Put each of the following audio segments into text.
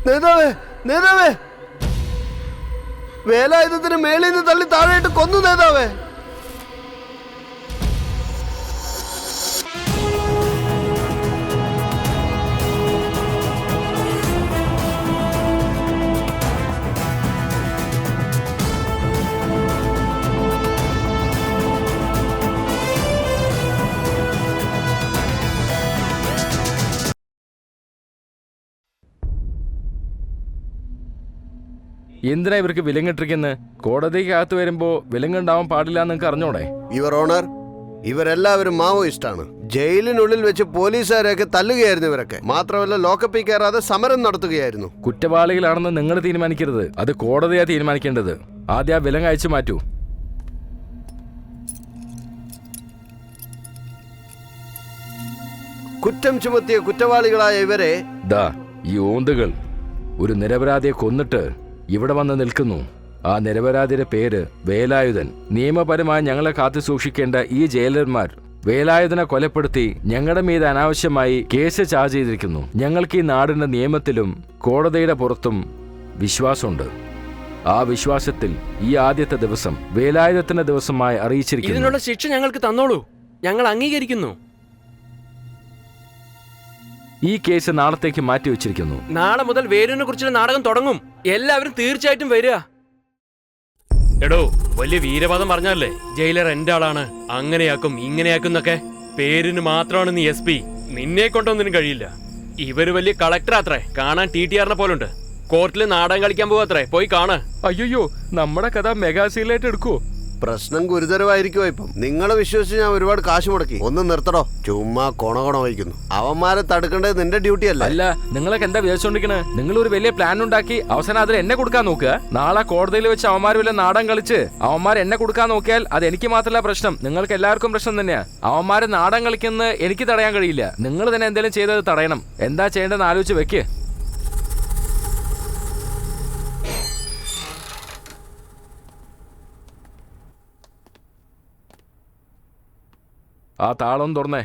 നേതാവേ, നേതാവേ, വേലായുധത്തിന് മേളിൽ നിന്ന് തള്ളി താഴെയിട്ട് കൊന്നു നേതാവേ. എന്തിനാ ഇവർക്ക് വിലങ്ങിട്ടിരിക്കുന്നത്? കോടതിക്കകത്ത് വരുമ്പോ വിലങ്ങുണ്ടാവാൻ പാടില്ല എന്നൊക്കെ അറിഞ്ഞോടെ? യുവർ ഓണർ, ഇവരെല്ലാവരും മാവോയിസ്റ്റാണ്. ജയിലിനുള്ളിൽ വെച്ച് പോലീസുകാരെയൊക്കെ തല്ലുകയായിരുന്നു ഇവരൊക്കെ. മാത്രമല്ല ലോക്കപ്പിൽ കയറാതെ സമരം നടത്തുകയായിരുന്നു. കുറ്റവാളികളാണെന്ന് നിങ്ങൾ തീരുമാനിക്കരുത്, അത് കോടതിയാ തീരുമാനിക്കേണ്ടത്. ആദ്യം ആ വിലങ്ങ് അയച്ചു മാറ്റൂ. കുറ്റം ചുമത്തിയ കുറ്റവാളികളായ ഇവരെ ദാ ഈ ഓന്തുകൾ ഒരു നിരപരാധിയെ കൊന്നിട്ട് ഇവിടെ വന്ന് നിൽക്കുന്നു. ആ നിരപരാധിയുടെ പേര് വേലായുധൻ. നിയമപരമായി ഞങ്ങളെ കാത്തു സൂക്ഷിക്കേണ്ട ഈ ജയിലർമാർ വേലായുധനെ കൊലപ്പെടുത്തി ഞങ്ങളുടെ മീത് അനാവശ്യമായി കേസ് ചാർജ് ചെയ്തിരിക്കുന്നു. ഞങ്ങൾക്ക് ഈ നാടിന്റെ നിയമത്തിലും കോടതിയുടെ പുറത്തും വിശ്വാസമുണ്ട്. ആ വിശ്വാസത്തിൽ ഈ ആദ്യത്തെ ദിവസം വേലായുധത്തിന്റെ ദിവസമായി അറിയിച്ചിരിക്കുന്നു. ഇതിനുള്ള ശിക്ഷ ഞങ്ങൾക്ക് തന്നോളൂ, ഞങ്ങൾ അംഗീകരിക്കുന്നു. ഈ കേസ് നാളത്തേക്ക് മാറ്റിവെച്ചിരിക്കുന്നു. നാളെ മുതൽ വേരുവിനെ കുറിച്ചുള്ള നാടകം തുടങ്ങും. എല്ലാവരും തീർച്ചയായിട്ടും വരിക. എടോ, വലിയ വീരവാദം പറഞ്ഞല്ലേ ജയിലർ എന്റെ ആളാണ്, അങ്ങനെയാക്കും ഇങ്ങനെയാക്കും എന്നൊക്കെ. പേരിന് മാത്രമാണ് നീ SP. നിന്നെ കൊണ്ടൊന്നിനും കഴിയില്ല. ഇവര് വലിയ കളക്ടറാത്രേ, കാണാൻ TTRനെ പോലുണ്ട്. കോർട്ടിൽ നാടകം കളിക്കാൻ പോവാത്രേ, പോയി കാണ്. അയ്യോ, നമ്മുടെ കഥ മെഗാസീലായിട്ട് എടുക്കുവോ? പ്രശ്നം ഗുരുതരമായിരിക്കുമോ? ഇപ്പം നിങ്ങളെ വിശ്വസിച്ച് ഞാൻ ഒരുപാട് കാശ് മുടക്കി. ഒന്ന് നിർത്തടോ, ചുമ്മാ കൊണകൊണ വഹിക്കുന്നു. അവന്മാരെ തടുക്കേണ്ടത് നിന്റെ ഡ്യൂട്ടി അല്ല. അല്ല, നിങ്ങളൊക്കെ എന്താ വിചാരിച്ചോണ്ടിരിക്കണേ? നിങ്ങൾ ഒരു വലിയ പ്ലാൻ ഉണ്ടാക്കി അവസാനം അതിൽ എന്നെ കൊടുക്കാൻ നോക്കുക. നാളെ കോടതിയിൽ വെച്ച് അവന്മാർ വല്ല നാടകം കളിച്ച് അവന്മാർ എന്നെ കൊടുക്കാൻ നോക്കിയാൽ അത് എനിക്ക് മാത്രമല്ല പ്രശ്നം, നിങ്ങൾക്ക് എല്ലാവർക്കും പ്രശ്നം തന്നെയാ. അവന്മാര് നാടകം കളിക്കുന്നത് എനിക്ക് തടയാൻ കഴിയില്ല. നിങ്ങൾ തന്നെ എന്തെങ്കിലും ചെയ്തത് തടയണം. എന്താ ചെയ്യേണ്ടതെന്ന് ആലോചിച്ച് വെക്ക്. ആ താളം തുറന്നേ.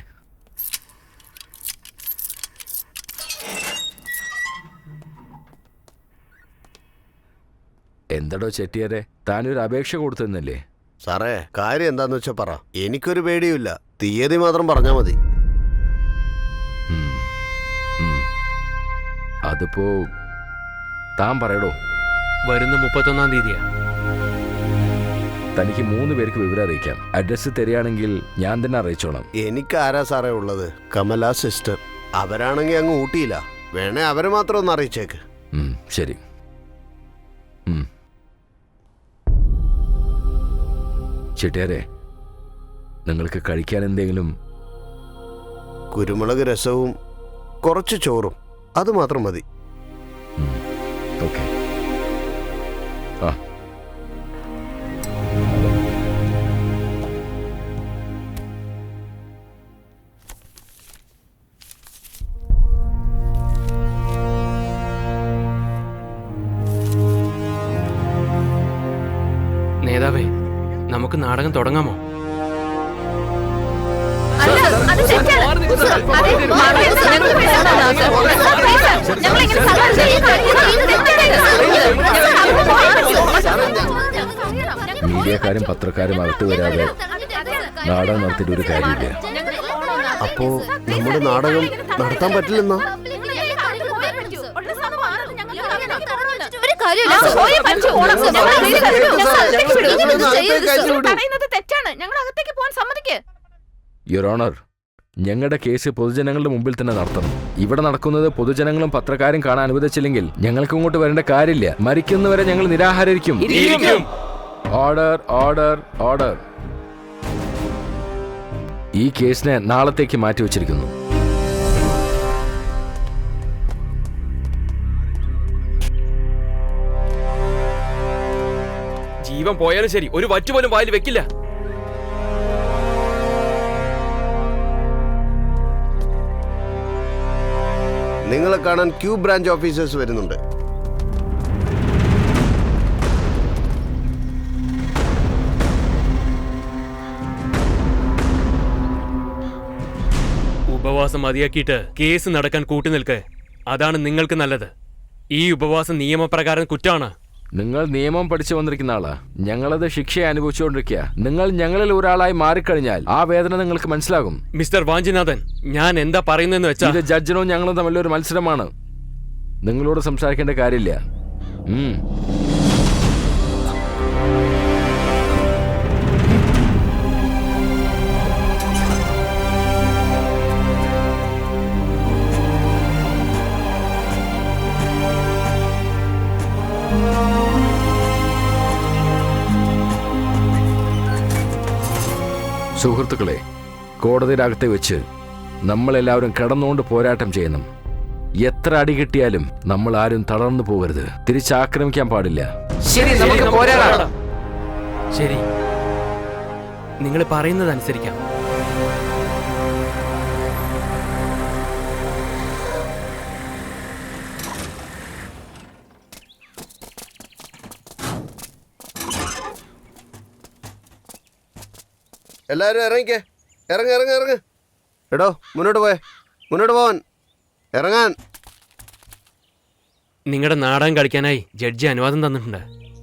എന്തടോ ചെട്ടിയാരെ, താനൊരു അപേക്ഷ കൊടുത്തെന്നല്ലേ? സാറേ, കാര്യം എന്താന്ന് വെച്ചാ പറ. എനിക്കൊരു പേടിയുമില്ല, തീയതി മാത്രം പറഞ്ഞാ മതി. അതിപ്പോ താൻ പറയടോ. വരുന്ന 31-ാം തീയതിയാ. തനിക്ക് 3 പേർക്ക് വിവരം അറിയിക്കാം. അഡ്രസ് തരികയാണെങ്കിൽ ഞാൻ തന്നെ അറിയിച്ചോളാം. എനിക്ക് ആരാ സാറേ ഉള്ളത്? കമല സിസ്റ്റർ. അവരാണെങ്കിൽ അങ്ങ് ഊട്ടിയില്ല. വേണേ അവരെ മാത്രം ഒന്ന് അറിയിച്ചേക്ക്. ശരി. ചെട്ടിയാരെ, നിങ്ങൾക്ക് കഴിക്കാൻ എന്തെങ്കിലും? കുരുമുളക് രസവും കുറച്ച് ചോറും, അത് മാത്രം മതി. ഓക്കെ. ആ, നേതാവേ, നമുക്ക് നാടകം തുടങ്ങാമോ? മീഡിയക്കാരും പത്രക്കാരും അകത്ത് വരാതെ നാടകം നടത്തിയിട്ട് ഒരു കാര്യമില്ല. അപ്പോ നമ്മുടെ നാടകം നടത്താൻ പറ്റില്ലെന്നാ? യുവർ ഓണർ, ഞങ്ങളുടെ കേസ് പൊതുജനങ്ങളുടെ മുമ്പിൽ തന്നെ നടത്തണം. ഇവിടെ നടക്കുന്നത് പൊതുജനങ്ങളും പത്രക്കാരും കാണാൻ അനുവദിച്ചില്ലെങ്കിൽ ഞങ്ങൾക്ക് ഇങ്ങോട്ട് വരേണ്ട കാര്യമില്ല. മരിക്കുന്നവരെ ഞങ്ങൾ നിരാഹാരിക്കും. Order, order, order. ഈ കേസിനെ നാളത്തേക്ക് മാറ്റിവെച്ചിരിക്കുന്നു. ജീവൻ പോയാലും ശരി, ഒരു വറ്റുപോലും വായിൽ വെക്കില്ല. നിങ്ങളെ കാണാൻ ക്യൂ ബ്രാഞ്ച് ഓഫീസേഴ്സ് വരുന്നുണ്ട്. ഉപവാസം മതിയാക്കിയിട്ട് കേസ് നടക്കാൻ കൂട്ടുനിൽക്ക്. അതാണ് നിങ്ങൾക്ക് നല്ലത്. ഈ ഉപവാസം നിയമപ്രകാരം കുറ്റമാണ്. നിങ്ങൾ നിയമം പഠിച്ചു വന്നിരിക്കുന്ന ആളാ. ഞങ്ങളത് ശിക്ഷ അനുഭവിച്ചുകൊണ്ടിരിക്കുക. നിങ്ങൾ ഞങ്ങളിൽ ഒരാളായി മാറിക്കഴിഞ്ഞാൽ ആ വേദന നിങ്ങൾക്ക് മനസ്സിലാകും. മിസ്റ്റർ വാഞ്ചിനാഥൻ, ഞാൻ എന്താ പറയുന്നതെന്ന് വെച്ചാൽ ഇത് ജഡ്ജിനോ ഞങ്ങളും തമ്മിലൊരു മത്സരമാണ്. നിങ്ങളോട് സംസാരിക്കേണ്ട കാര്യമില്ല. സുഹൃത്തുക്കളെ, കോടതിയുടെ വെച്ച് നമ്മളെല്ലാവരും കിടന്നുകൊണ്ട് പോരാട്ടം ചെയ്യണം. എത്ര അടി കിട്ടിയാലും നമ്മൾ ആരും തളർന്നു പോകരുത്. തിരിച്ചാക്രമിക്കാൻ പാടില്ല. ശരി, നമുക്ക് പോരാടാം. ശരി, നിങ്ങൾ പറയുന്നത് അനുസരിക്കാം. എല്ലാവരും ഇറങ്ങിക്കേ. ഇറങ്ങ് ഇറങ്ങ് ഇറങ്ങ്. എടോ, മുന്നോട്ട് പോവാൻ. ഇറങ്ങാൻ. നിങ്ങളുടെ നാടകം കളിക്കാനായി ജഡ്ജി അനുവാദം തന്നിട്ടുണ്ട്.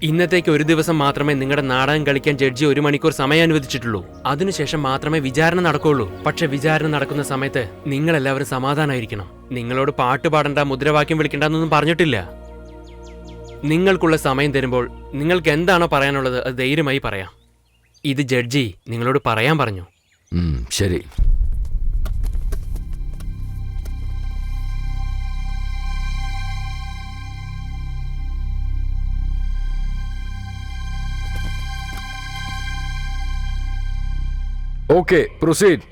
ഇന്നത്തേക്ക് ഒരു ദിവസം മാത്രമേ നിങ്ങളുടെ നാടകം കളിക്കാൻ ജഡ്ജി 1 മണിക്കൂർ സമയം അനുവദിച്ചിട്ടുള്ളൂ. അതിനുശേഷം മാത്രമേ വിചാരണ നടക്കുള്ളൂ. പക്ഷെ വിചാരണ നടക്കുന്ന സമയത്ത് നിങ്ങളെല്ലാവരും സമാധാനമായിരിക്കണം. നിങ്ങളോട് പാട്ട് പാടണ്ട, മുദ്രാവാക്യം വിളിക്കണ്ടെന്നൊന്നും പറഞ്ഞിട്ടില്ല. നിങ്ങൾക്കുള്ള സമയം തരുമ്പോൾ നിങ്ങൾക്ക് എന്താണോ പറയാനുള്ളത് അത് ധൈര്യമായി പറയാം. ഇത് ജഡ്ജി നിങ്ങളോട് പറയാൻ പറഞ്ഞു. ശരി. Okay, proceed.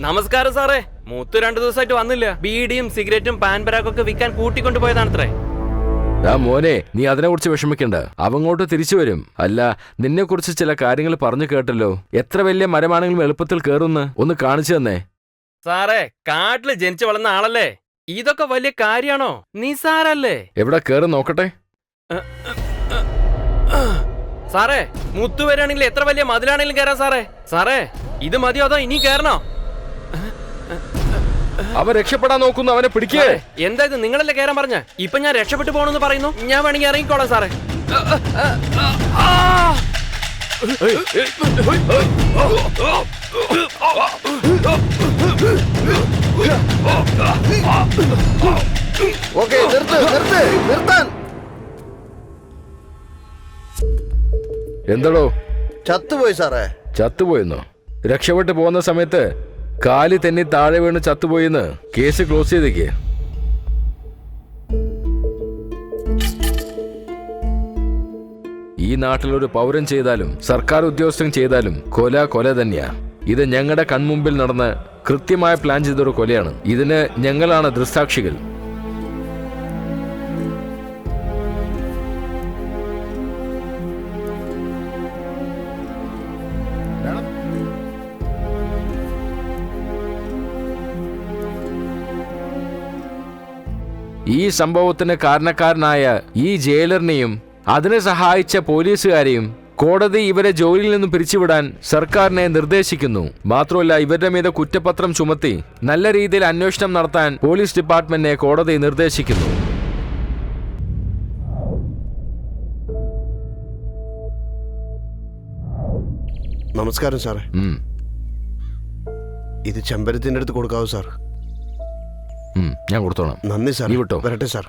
നമസ്കാരം സാറേ. മൂത്ത് 2 ദിവസമായിട്ട് വന്നില്ല. ബീഡിയും സിഗരറ്റും പാൻപരാഗൊക്കെ വിൽക്കാൻ കൂട്ടിക്കൊണ്ടുപോയതാണത്രേ. മോനെ, നീ അതിനെ കുറിച്ച് വിഷമിക്കണ്ട. അവങ്ങോട്ട് തിരിച്ചു വരും. അല്ല, നിന്നെ കുറിച്ച് ചില കാര്യങ്ങൾ പറഞ്ഞു കേട്ടല്ലോ. എത്ര വലിയ മരമാണെങ്കിലും എളുപ്പത്തിൽ കേറുന്ന് ഒന്ന് കാണിച്ചു തന്നെ. സാറേ, കാട്ടില് ജനിച്ചു വളർന്ന ആളല്ലേ, ഇതൊക്കെ വലിയ കാര്യാണോ? നിസാരല്ലേ? എവിടെ കേറി നോക്കട്ടെ. സാറേ, മുത്തു വരാണെങ്കിൽ എത്ര വലിയ മതിലാണെങ്കിലും കയറാം സാറേ. സാറേ, ഇത് മതിയോ അതോ ഇനി കയറണോ? അവൻ രക്ഷപ്പെടാൻ നോക്കുന്നു, അവനെ പിടിക്കേ. എന്താ ഇത്, നിങ്ങളല്ലേ കയറാൻ പറഞ്ഞ? ഇപ്പൊ ഞാൻ രക്ഷപ്പെട്ടു പോണെന്ന് പറയുന്നു. ഞാൻ വേണമെങ്കിൽ ഇറങ്ങിക്കോളാം സാറേ. ഓക്കേ, നിർത്താൻ. എന്താടോ? ചത്തുപോയി സാറേ. ചത്തുപോയെന്നോ? രക്ഷപ്പെട്ടു പോകുന്ന സമയത്ത് കാലി തന്നെ താഴെ വീണ് ചത്തുപോയിന്ന് കേസ് ക്ലോസ് ചെയ്തേക്ക്. ഈ നാട്ടിലൊരു പൗരൻ ചെയ്താലും സർക്കാർ ഉദ്യോഗസ്ഥൻ ചെയ്താലും കൊല തന്നെയാ. ഇത് ഞങ്ങളുടെ കൺമുമ്പിൽ നടന്ന് കൃത്യമായ പ്ലാൻ ചെയ്തൊരു കൊലയാണ്. ഇതിന് ഞങ്ങളാണ് ദൃക്സാക്ഷികൾ. ഈ സംഭവത്തിന് കാരണക്കാരനായ ഈ ജയിലറിനെയും അതിനെ സഹായിച്ച പോലീസുകാരെയും കോടതി ഇവരെ ജോലിയിൽ നിന്നും പിരിച്ചുവിടാൻ സർക്കാരിനെ നിർദ്ദേശിക്കുന്നു. മാത്രമല്ല, ഇവരുടെ മീതെ കുറ്റപത്രം ചുമത്തി നല്ല രീതിയിൽ അന്വേഷണം നടത്താൻ പോലീസ് ഡിപ്പാർട്ട്മെന്റിനെ കോടതി നിർദ്ദേശിക്കുന്നു. നമസ്കാരം സാറേ. ഇത് ചെമ്പരത്തിന്റെ അടുത്ത് കൊടുക്കാവൂ സാർ? ഞാൻ കൊടുത്തോളാം. നന്ദി സാർ. വിട്ടോ. വരട്ടെ സാർ.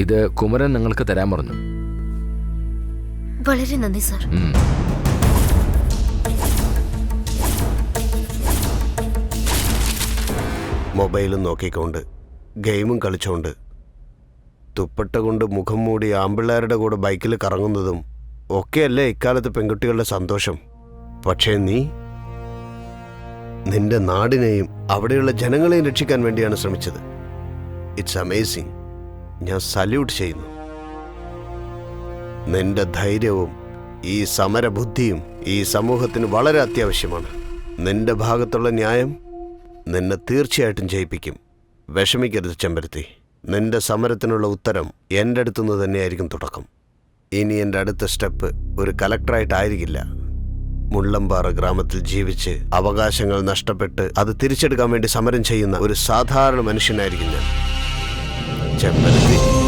ഇത് കുമരൻ നിങ്ങൾക്ക് തരാൻ പറഞ്ഞു. വളരെ നന്ദി സാർ. മൊബൈലും നോക്കിക്കൊണ്ട് ഗെയിമും കളിച്ചോണ്ട് തുപ്പട്ട കൊണ്ട് മുഖം മൂടി ആമ്പിള്ളേരുടെ കൂടെ ബൈക്കിൽ കറങ്ങുന്നതും ഒക്കെയല്ലേ ഇക്കാലത്ത് പെൺകുട്ടികളുടെ സന്തോഷം. പക്ഷേ നീ നിന്റെ നാടിനെയും അവിടെയുള്ള ജനങ്ങളെയും രക്ഷിക്കാൻ വേണ്ടിയാണ് ശ്രമിച്ചത്. It's amazing. ഞാൻ സല്യൂട്ട് ചെയ്യുന്നു. നിന്റെ ധൈര്യവും ഈ സമരബുദ്ധിയും ഈ സമൂഹത്തിന് വളരെ അത്യാവശ്യമാണ്. നിന്റെ ഭാഗത്തുള്ള ന്യായം നിന്നെ തീർച്ചയായിട്ടും ജയിപ്പിക്കും. വിഷമിക്കരുത് ചെമ്പരത്തി. നിന്റെ സമരത്തിനുള്ള ഉത്തരം എൻ്റെ അടുത്തുനിന്ന് തന്നെയായിരിക്കും തുടക്കം. ഇനി എൻ്റെ അടുത്ത സ്റ്റെപ്പ് ഒരു കലക്ടറായിട്ടായിരിക്കില്ല, മുള്ളമ്പാറ ഗ്രാമത്തിൽ ജീവിച്ച് അവകാശങ്ങൾ നഷ്ടപ്പെട്ട് അത് തിരിച്ചെടുക്കാൻ വേണ്ടി സമരം ചെയ്യുന്ന ഒരു സാധാരണ മനുഷ്യനായിരിക്കും ഞാൻ. ചെമ്പരത്തി